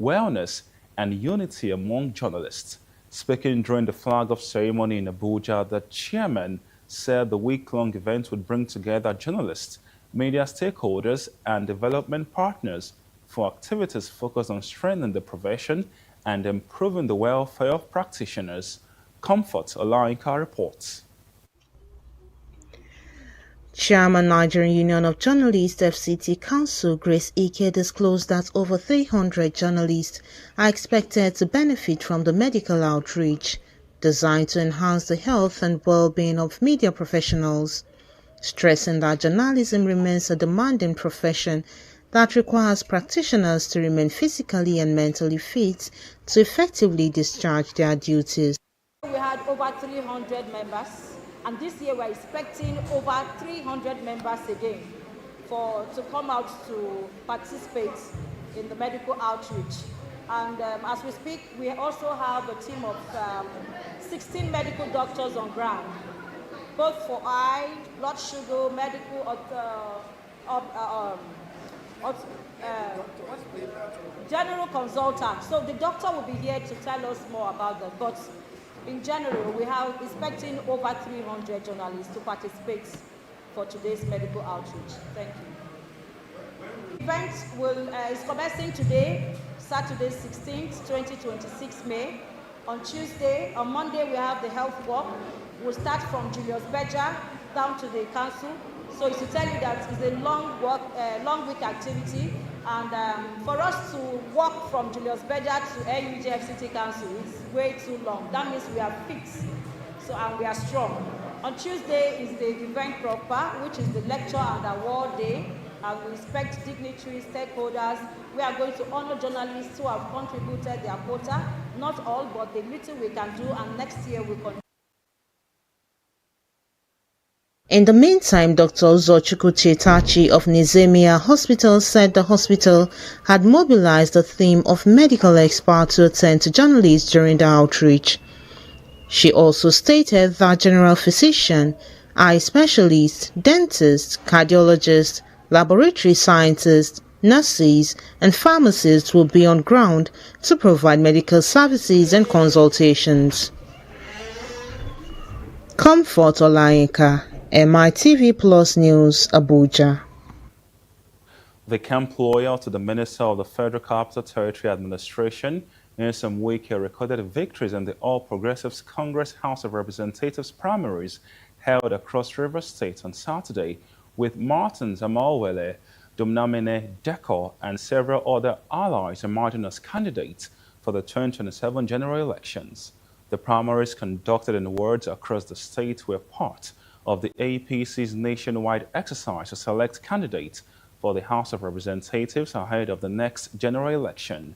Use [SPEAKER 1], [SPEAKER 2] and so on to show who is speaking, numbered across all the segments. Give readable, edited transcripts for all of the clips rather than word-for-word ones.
[SPEAKER 1] wellness, and unity among journalists. Speaking during the flag-off ceremony in Abuja, the chairman said the week-long event would bring together journalists, media stakeholders, and development partners for activities focused on strengthening the profession and improving the welfare of practitioners. Comfort Olainka reports.
[SPEAKER 2] Chairman Nigerian Union of Journalists FCT Council Grace Ike disclosed that over 300 journalists are expected to benefit from the medical outreach designed to enhance the health and well-being of media professionals, stressing that journalism remains a demanding profession that requires practitioners to remain physically and mentally fit to effectively discharge their duties.
[SPEAKER 3] We had over 300 members, and this year we're expecting over 300 members again to come out to participate in the medical outreach. And as we speak, we also have a team of 16 medical doctors on ground, both for eye, blood sugar, medical, general consultant. So the doctor will be here to tell us more about that. But in general, we are expecting over 300 journalists to participate for today's medical outreach. Thank you. The event is commencing today, Saturday 16th, 2026 May. On Tuesday, on Monday, we have the health walk. We'll start from Julius Berger down to the council. So it's to tell you that it's a long walk, long week activity. And for us to walk from Julius Berger to AUJF City Council, it's way too long. That means we are fit, and we are strong. On Tuesday is the event proper, which is the lecture and award day. And we expect dignitaries, stakeholders. We are going to honor journalists who have contributed their quota. Not all, but the little we can do, and next year we can.
[SPEAKER 2] In the meantime, Dr. Uzochukwu Chetachi of Nizamiya Hospital said the hospital had mobilized a team of medical experts to attend to journalists during the outreach. She also stated that general physician, eye specialists, dentists, cardiologists, laboratory scientists, nurses, and pharmacists will be on ground to provide medical services and consultations. Comfort Olainka, Mitv Plus News, Abuja.
[SPEAKER 1] The camp lawyer to the Minister of the Federal Capital Territory Administration, Nyesom Wike, recorded victories in the All Progressives Congress House of Representatives primaries held across Rivers State on Saturday, with Martins Amalwele, Dumnamine Dekor, and several other allies emerging as candidates for the 2027 general elections. The primaries conducted in wards across the state were part of the APC's nationwide exercise to select candidates for the House of Representatives ahead of the next general election.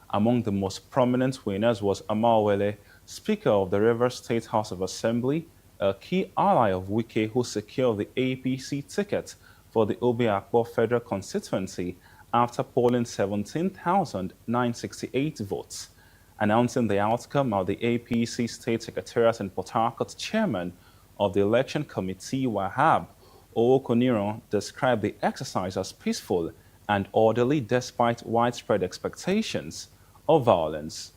[SPEAKER 1] Among the most prominent winners was Amalwele, Speaker of the Rivers State House of Assembly, a key ally of Wike who secured the APC ticket for the Obi-Akpo Federal Constituency after polling 17,968 votes. Announcing the outcome of the APC State Secretariat and Port Harcourt Chairman of the Election Committee, Wahab Owokoniran, described the exercise as peaceful and orderly despite widespread expectations of violence.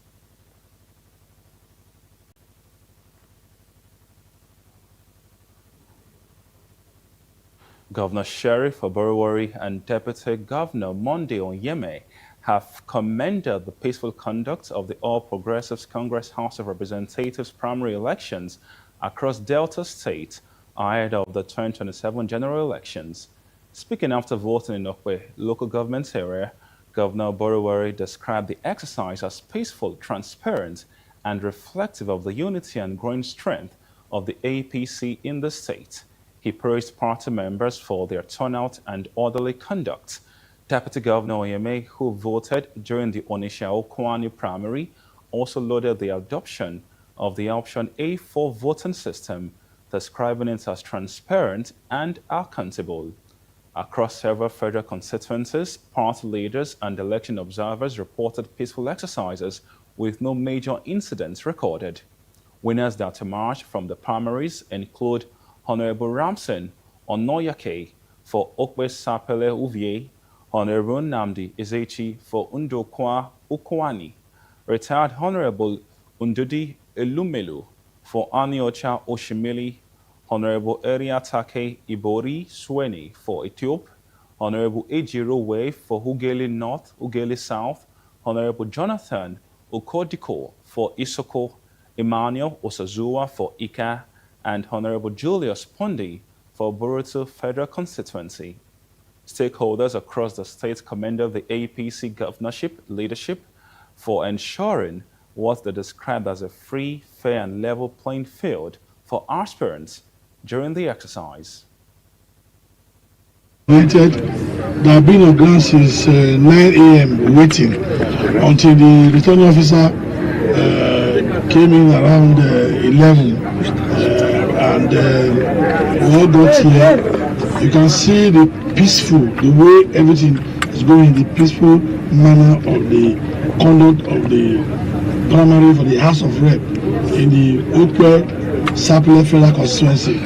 [SPEAKER 1] Governor Sheriff Oborowori and Deputy Governor Monday Onyeme have commended the peaceful conduct of the All Progressives Congress House of Representatives primary elections across Delta State ahead of the 2027 general elections. Speaking after voting in Okwe local government area, Governor Oborowori described the exercise as peaceful, transparent, and reflective of the unity and growing strength of the APC in the state. He praised party members for their turnout and orderly conduct. Deputy Governor Onyeme, who voted during the Onisha Okwani primary, also lauded the adoption of the option A4 voting system, describing it as transparent and accountable. Across several federal constituencies, party leaders and election observers reported peaceful exercises with no major incidents recorded. Winners that emerged from the primaries include Honorable Ramson Onoyake for Okwe Sapele Uvie, Honorable Namdi Ezechi for Undokwa Ukwani, retired Honorable Undudi Elumelu for Aniocha Oshimili, Honorable Eriatake Ibori Sweni for Ethiopia, Honorable Ejiro Way for Ugeli North, Ugeli South, Honorable Jonathan Ukodiko for Isoko, Emmanuel Osazua for Ika, and Honorable Julius Pondi for Boruto Federal Constituency. Stakeholders across the state commended the APC governorship leadership for ensuring what they described as a free, fair, and level playing field for aspirants during the exercise.
[SPEAKER 4] There have been on ground since 9 a.m. waiting until the returning officer came in around 11 and we all got here. You can see the way everything is going, the peaceful manner of the conduct of the primary for the House of Rep in the Okwe Sapele Federal Constituency.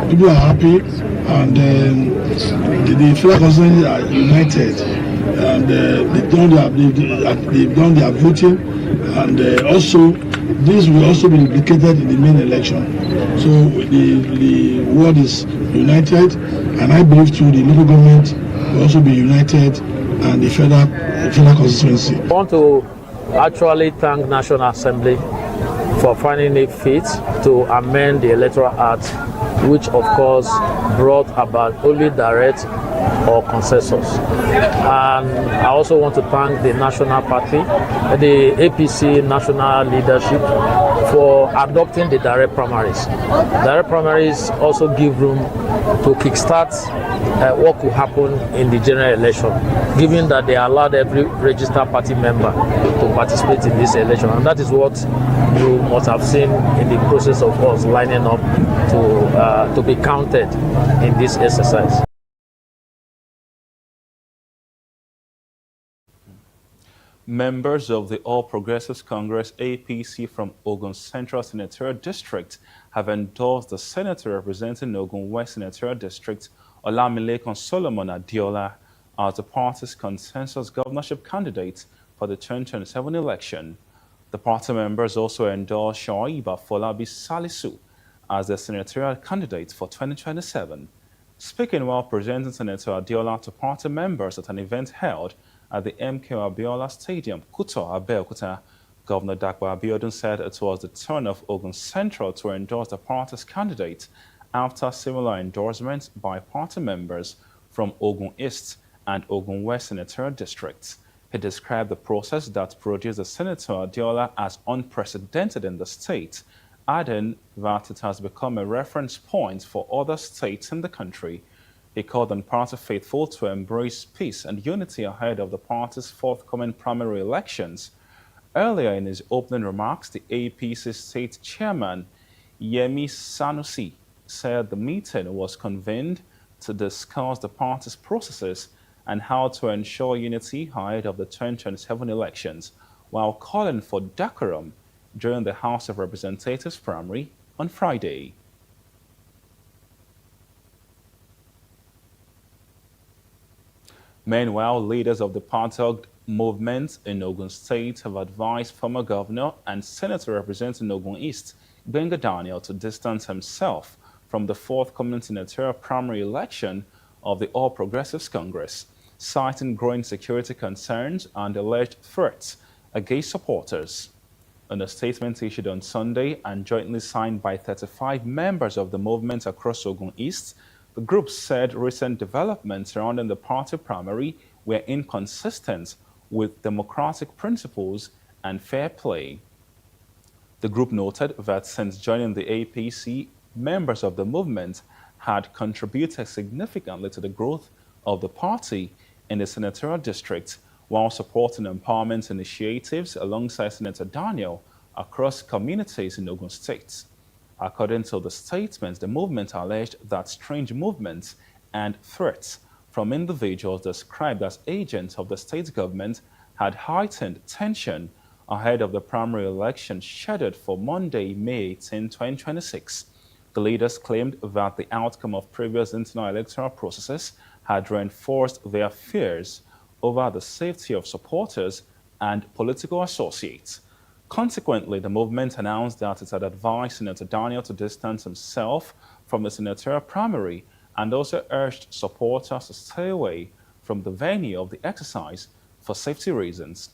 [SPEAKER 4] People are happy, and the federal constituencies are united, and they've done their voting, and also this will also be replicated in the main election. So the world is united, and I believe too the local government will also be united, and the federal constituency.
[SPEAKER 5] I want to actually thank National Assembly for finding it fit to amend the Electoral Act, which of course brought about only direct or consensus. And I also want to thank the National Party, the APC national leadership for adopting the direct primaries. Direct primaries also give room to kickstart what could happen in the general election, given that they allowed every registered party member to participate in this election. And that is what you must have seen in the process of us lining up to be counted in this exercise.
[SPEAKER 1] Members of the All Progressives Congress APC from Ogun Central Senatorial District have endorsed the senator representing Ogun West Senatorial District, Olamilekan Solomon Adiola, as the party's consensus governorship candidate for the 2027 election. The party members also endorsed Shoaiba Folabi Salisu as the senatorial candidate for 2027. Speaking while presenting Senator Adiola to party members at an event held at the MK Abiola Stadium, Kuto, Abeokuta, Governor Dakwa Abiodun said it was the turn of Ogun Central to endorse the party's candidate after similar endorsements by party members from Ogun East and Ogun West senatorial districts. He described the process that produced the Senator Adiola as unprecedented in the state, adding that it has become a reference point for other states in the country. He called on party faithful to embrace peace and unity ahead of the party's forthcoming primary elections. Earlier in his opening remarks, the APC state chairman, Yemi Sanusi, said the meeting was convened to discuss the party's processes and how to ensure unity ahead of the 2027 elections, while calling for decorum during the House of Representatives primary on Friday. Meanwhile, leaders of the party movement in Ogun State have advised former governor and senator representing Ogun East, Gbenga Daniel, to distance himself from the forthcoming senatorial primary election of the All Progressives Congress, citing growing security concerns and alleged threats against supporters. In a statement issued on Sunday and jointly signed by 35 members of the movement across Ogun East, the group said recent developments surrounding the party primary were inconsistent with democratic principles and fair play. The group noted that since joining the APC, members of the movement had contributed significantly to the growth of the party in the senatorial district, while supporting empowerment initiatives alongside Senator Daniel across communities in Ogun State. According to the statement, the movement alleged that strange movements and threats from individuals described as agents of the state government had heightened tension ahead of the primary election scheduled for Monday, May 18, 2026. The leaders claimed that the outcome of previous internal electoral processes had reinforced their fears over the safety of supporters and political associates. Consequently, the movement announced that it had advised Senator Daniel to distance himself from the senatorial primary and also urged supporters to stay away from the venue of the exercise for safety reasons.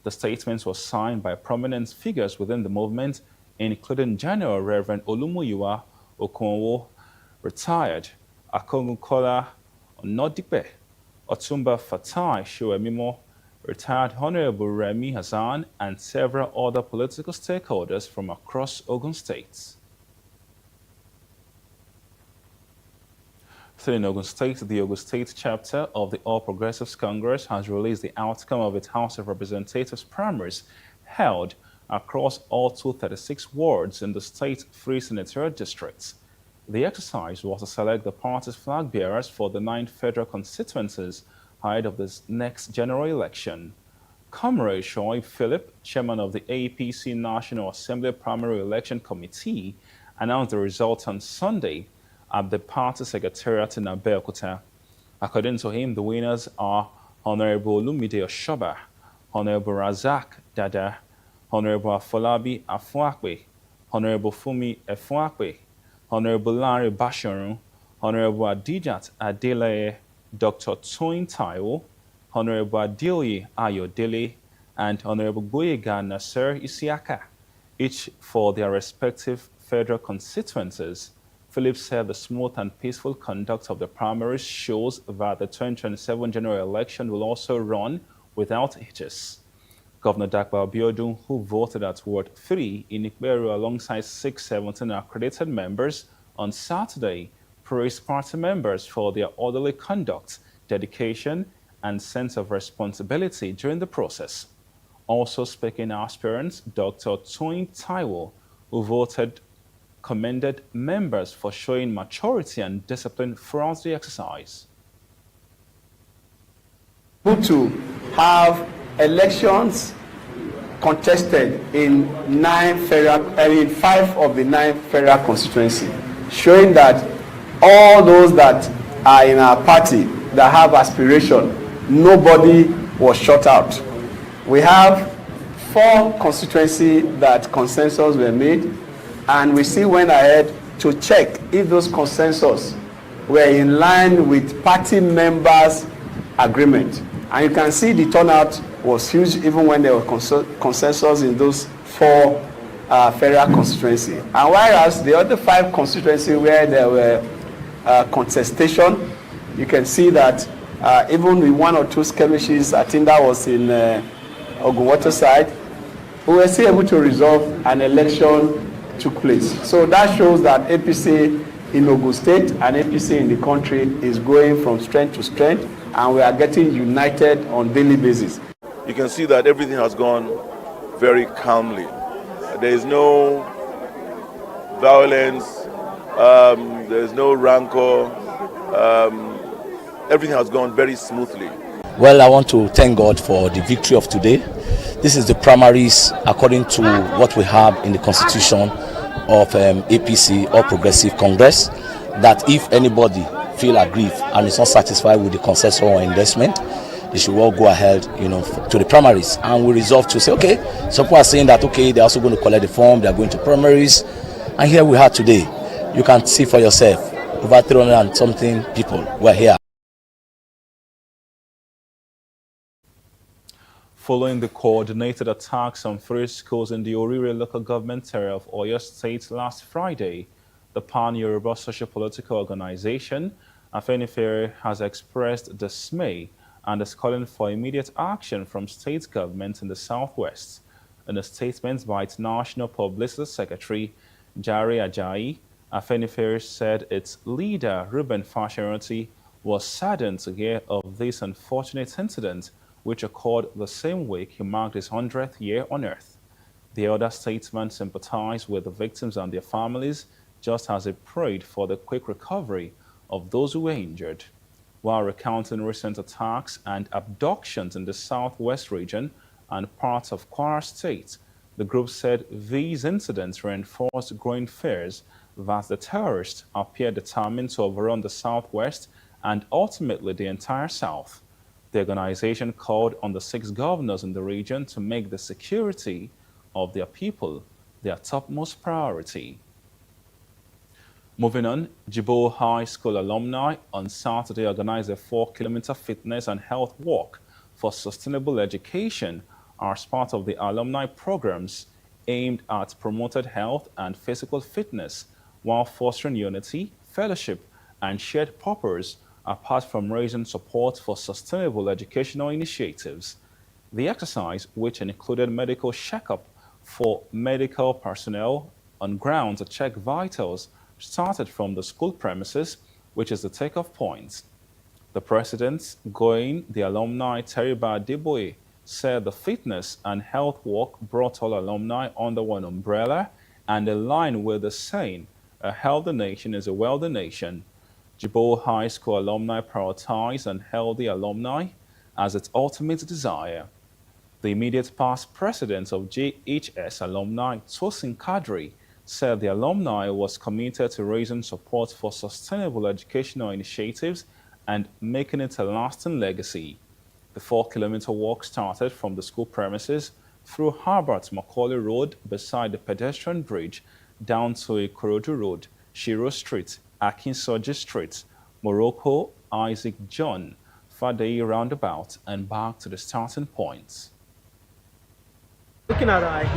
[SPEAKER 1] The statement was signed by prominent figures within the movement, including General Reverend Olumuyiwa Okonwo, retired, Akogunkola Onodipe, Otumba Fatai Shuemimo, retired Honorable Remi Hassan, and several other political stakeholders from across Ogun State. Still in Ogun State, the Ogun State chapter of the All Progressives Congress has released the outcome of its House of Representatives primaries held across all 236 wards in the state's 3 senatorial districts. The exercise was to select the party's flag bearers for the 9 federal constituencies ahead of this next general election. Comrade Shoaib Philip, chairman of the APC National Assembly Primary Election Committee, announced the results on Sunday at the party secretariat in Abeokuta. According to him, the winners are Honorable Lumide Oshoba, Honorable Razak Dada, Honorable Afolabi Afuakwe, Honorable Fumi Efuakwe, Honorable Larry Bashorun, Honorable Adijat Adeleye, Dr. Toyin Taiwo, Honorable Adeoye Ayodele, and Honorable Boyega Nasser Isiaka, each for their respective federal constituencies. Phillips said the smooth and peaceful conduct of the primaries shows that the 2027 general election will also run without hitches. Governor Dakwa Abiodun, who voted at Ward 3 in Ikberu alongside 617 accredited members on Saturday, praised party members for their orderly conduct, dedication, and sense of responsibility during the process. Also speaking aspirants, Dr. Toyin Taiwo, who voted, commended members for showing maturity and discipline throughout the exercise.
[SPEAKER 6] Good to have elections contested in 5 of the 9 federal constituencies, showing that all those that are in our party that have aspiration, nobody was shut out. We have 4 constituencies that consensus were made, and we still went ahead to check if those consensus were in line with party members' agreement. And you can see the turnout was huge even when there was consensus in those 4 federal constituencies. And whereas the other 5 constituencies where there were contestation, you can see that even with 1 or 2 skirmishes, I think that was in Ogunwater side, we were still able to resolve an election took place. So that shows that APC in Ogun State and APC in the country is going from strength to strength, and we are getting united on daily basis.
[SPEAKER 7] You can see that everything has gone very calmly. There is no violence, there is no rancor, everything has gone very smoothly.
[SPEAKER 5] Well, I want to thank God for the victory of today. This is the primaries according to what we have in the constitution of APC, All Progressive Congress, that if anybody feel aggrieved and is not satisfied with the consensus or endorsement, they should all go ahead, to the primaries. And we resolve to say, okay, some people are saying that, okay, they're also going to collect the form, they're going to primaries. And here we are today. You can see for yourself, over 300 and something people were here.
[SPEAKER 1] Following the coordinated attacks on 3 schools in the Orire local government area of Oyo State last Friday, the Pan-Yoruba socio-political organization, Afenifere, has expressed dismay and is calling for immediate action from state government in the southwest. In a statement by its National Publicity Secretary, Jare Ajayi, Afenifere said its leader, Reuben Fashiranti, was saddened to hear of this unfortunate incident, which occurred the same week he marked his 100th year on earth. The elder statesman sympathized with the victims and their families, just as he prayed for the quick recovery of those who were injured. While recounting recent attacks and abductions in the southwest region and parts of Kwara State, the group said these incidents reinforced growing fears that the terrorists appear determined to overrun the southwest and ultimately the entire south. The organization called on the 6 governors in the region to make the security of their people their topmost priority. Moving on, Jibo High School alumni on Saturday organized a 4-kilometer fitness and health walk for sustainable education as part of the alumni programs aimed at promoting health and physical fitness while fostering unity, fellowship, and shared purpose apart from raising support for sustainable educational initiatives. The exercise, which included medical checkup for medical personnel on ground to check vitals, started from the school premises, which is the takeoff point. The president, going the alumni Teriba Deboe, said the fitness and health walk brought all alumni under one umbrella and in line with the saying, a healthy nation is a wealthy nation. Jibo High School alumni prioritize and healthy alumni as its ultimate desire. The immediate past president of JHS alumni, Tosin Kadri, said the alumni was committed to raising support for sustainable educational initiatives and making it a lasting legacy. The 4-kilometer walk started from the school premises through Herbert Macaulay Road beside the pedestrian bridge down to Ikorodu Road, Shiro Street, Akinsoji Street, Morocco, Isaac John, Fadei Roundabout, and back to the starting points.
[SPEAKER 8] Looking at our age,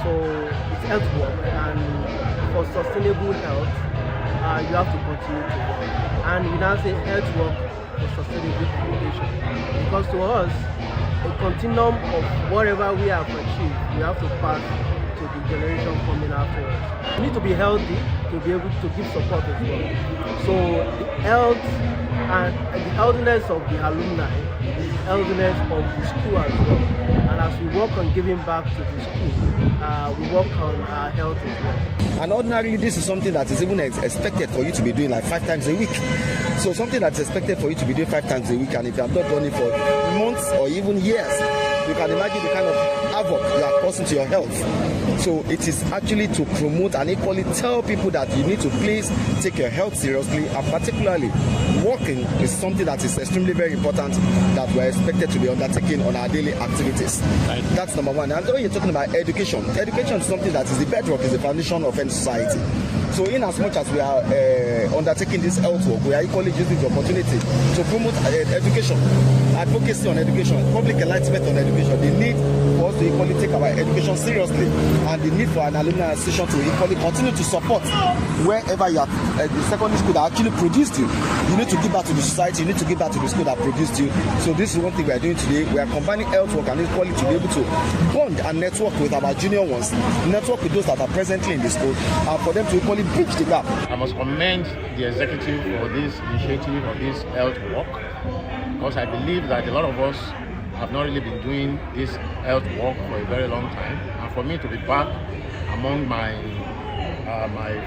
[SPEAKER 8] so it's health work, and for sustainable health, you have to continue to work. And we now say health work for sustainable education, because to us, a continuum of whatever we have achieved, we have to pass to the generation coming after us. We need to be healthy to be able to give support as well. So the health and the healthiness of the alumni is the healthiness of the school as well. And as we work on giving back to the school, we work on our health as well.
[SPEAKER 9] And ordinarily, this is something that is even expected for you to be doing like 5 times a week. So something that's expected for you to be doing 5 times a week, and if you have not done it for months or even years, you can imagine the kind of havoc you are causing to your health. So it is actually to promote and equally tell people that you need to please take your health seriously, and particularly walking is something that is extremely very important that we're expected to be undertaking on our daily activities. Right. That's number one. And when you're talking about education, education is something that is the bedrock, is the foundation of any society. So in as much as we are undertaking this health work, we are equally using the opportunity to promote education, advocacy on education, public enlightenment on education, the need for us to equally take our education seriously, and the need for an alumni association to equally continue to support wherever you are, the secondary school that actually produced you. You need to give back to the society, you need to give back to the school that produced you. So this is one thing we are doing today. We are combining health work and equally to be able to bond and network with our junior ones, network with those that are presently in the school, and for them to equally bridge the gap.
[SPEAKER 10] I must commend the executive for this initiative of this health work, because I believe that a lot of us have not really been doing this health work for a very long time, and for me to be back among my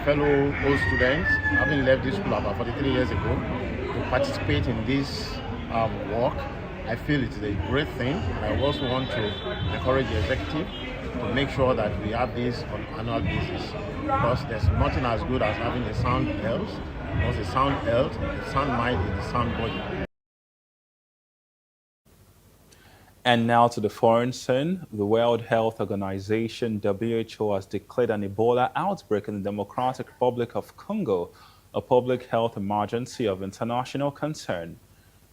[SPEAKER 10] fellow old students, having left this school about 43 years ago, to participate in this work, I feel it is a great thing. And I also want to encourage the executive to make sure that we have this on an annual basis, because there's nothing as good as having a sound health, because a sound health, a sound mind is a sound body.
[SPEAKER 1] And now to the foreign scene. The World Health Organization, WHO, has declared an Ebola outbreak in the Democratic Republic of Congo a public health emergency of international concern.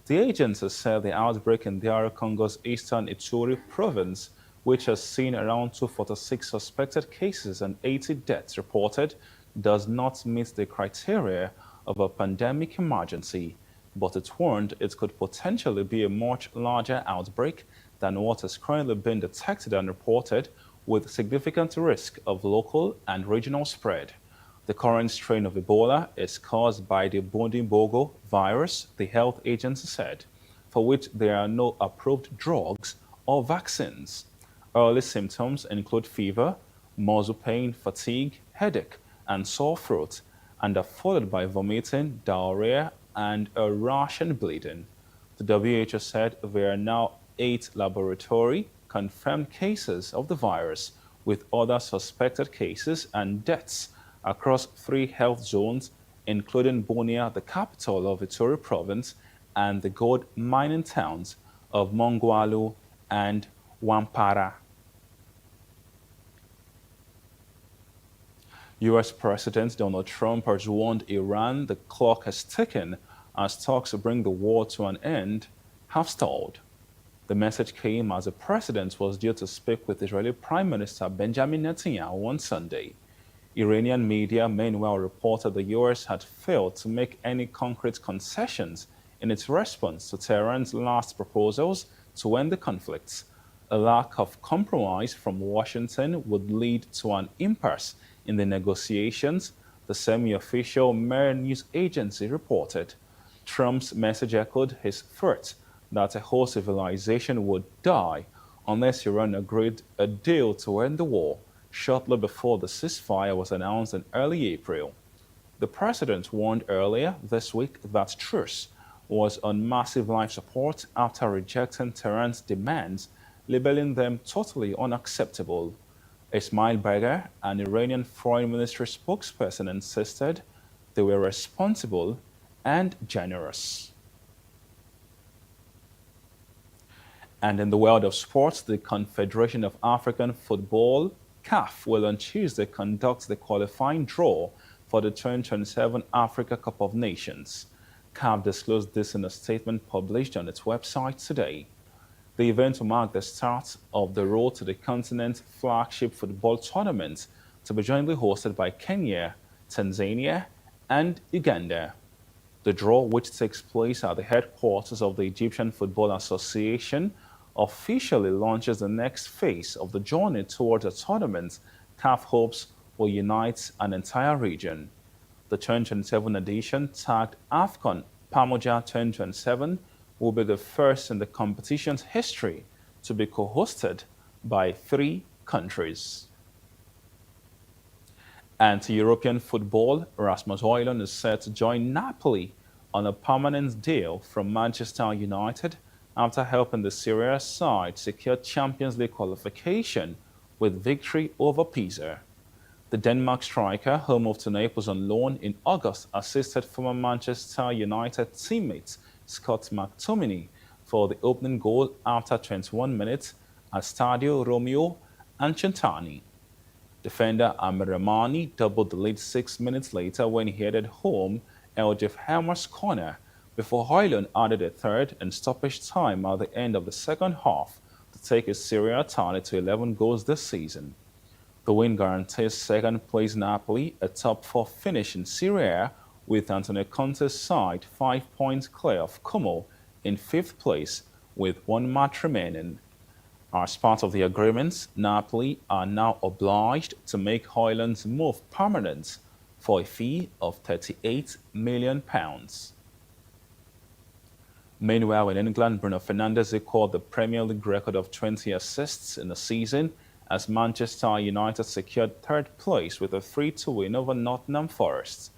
[SPEAKER 1] The agency said the outbreak in DR Congo's eastern Ituri province, which has seen around 246 suspected cases and 80 deaths reported, does not meet the criteria of a pandemic emergency, but it warned it could potentially be a much larger outbreak than what has currently been detected and reported, with significant risk of local and regional spread. The current strain of Ebola is caused by the Bundibugyo virus, the health agency said, for which there are no approved drugs or vaccines. Early symptoms include fever, muscle pain, fatigue, headache, and sore throat, and are followed by vomiting, diarrhea, and a rash and bleeding. The WHO said there are now 8 laboratory confirmed cases of the virus, with other suspected cases and deaths across 3 health zones, including Bunia, the capital of Ituri province, and the gold mining towns of Mongwalu and Wampara. U.S. President Donald Trump has warned Iran the clock has tickened as talks to bring the war to an end have stalled. The message came as the president was due to speak with Israeli Prime Minister Benjamin Netanyahu on Sunday. Iranian media meanwhile reported the U.S. had failed to make any concrete concessions in its response to Tehran's last proposals to end the conflicts. A lack of compromise from Washington would lead to an impasse in the negotiations, the semi-official Mer news agency reported. Trump's message echoed his threat that a whole civilization would die unless Iran agreed a deal to end the war shortly before the ceasefire was announced in early April. The president warned earlier this week that truce was on massive life support after rejecting Tehran's demands, labeling them totally unacceptable. Ismail Bagher, an Iranian foreign ministry spokesperson, insisted they were responsible and generous. And in the world of sports, the Confederation of African Football, CAF, will on Tuesday conduct the qualifying draw for the 2027 Africa Cup of Nations. CAF disclosed this in a statement published on its website today. The event will mark the start of the Road to the Continent flagship football tournament to be jointly hosted by Kenya, Tanzania, and Uganda. The draw, which takes place at the headquarters of the Egyptian Football Association, officially launches the next phase of the journey towards a tournament CAF hopes will unite an entire region. The 2027 edition, tagged AFCON Pamoja 2027, will be the first in the competition's history to be co-hosted by 3 countries. And to European football, Rasmus Højlund is set to join Napoli on a permanent deal from Manchester United after helping the Serie A side secure Champions League qualification with victory over Pisa. The Denmark striker, who moved to Naples on loan in August, assisted former Manchester United teammate Scott McTominay for the opening goal after 21 minutes at Stadio Romeo Ancettani. Defender Amir Rahmani doubled the lead 6 minutes later when he headed home Eljif Helmer's corner before Højlund added a third and stoppage time at the end of the second half to take his Serie A tally to 11 goals this season. The win guarantees second-place Napoli a top-4 finish in Serie A, with Antonio Conte's side 5 points clear of Como in 5th place with 1 match remaining. As part of the agreements, Napoli are now obliged to make Højlund's move permanent for a fee of £38 million. Meanwhile, in England, Bruno Fernandes equaled the Premier League record of 20 assists in a season as Manchester United secured 3rd place with a 3-2 win over Nottingham Forest.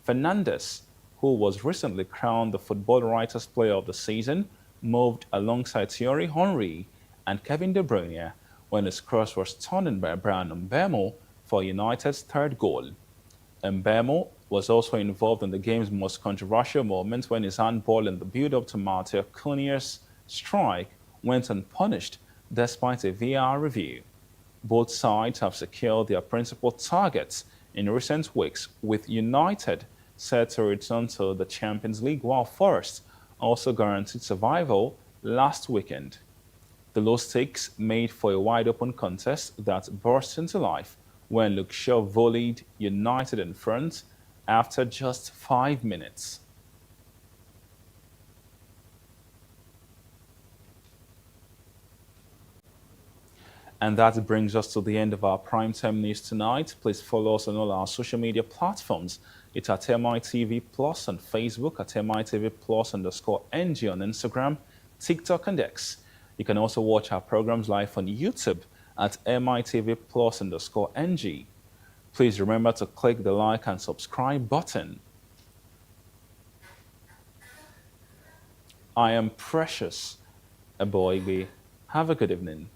[SPEAKER 1] Fernandes, who was recently crowned the Football Writers' Player of the Season, moved alongside Thierry Henry and Kevin De Bruyne when his cross was turned in by Bryan Mbeumo for United's 3rd goal. Mbeumo was also involved in the game's most controversial moment when his handball in the build-up to Matteo Cunha's strike went unpunished despite a VAR review. Both sides have secured their principal targets in recent weeks, with United set to return to the Champions League, while Forest also guaranteed survival last weekend. The low stakes made for a wide-open contest that burst into life when Luke Shaw volleyed United in front after just 5 minutes. And that brings us to the end of our primetime news tonight. Please follow us on all our social media platforms. It's at MITV Plus on Facebook, at MITV Plus _NG on Instagram, TikTok, and X. You can also watch our programs live on YouTube at MITV Plus _NG. Please remember to click the like and subscribe button. I am Precious Aboigbe. Have a good evening.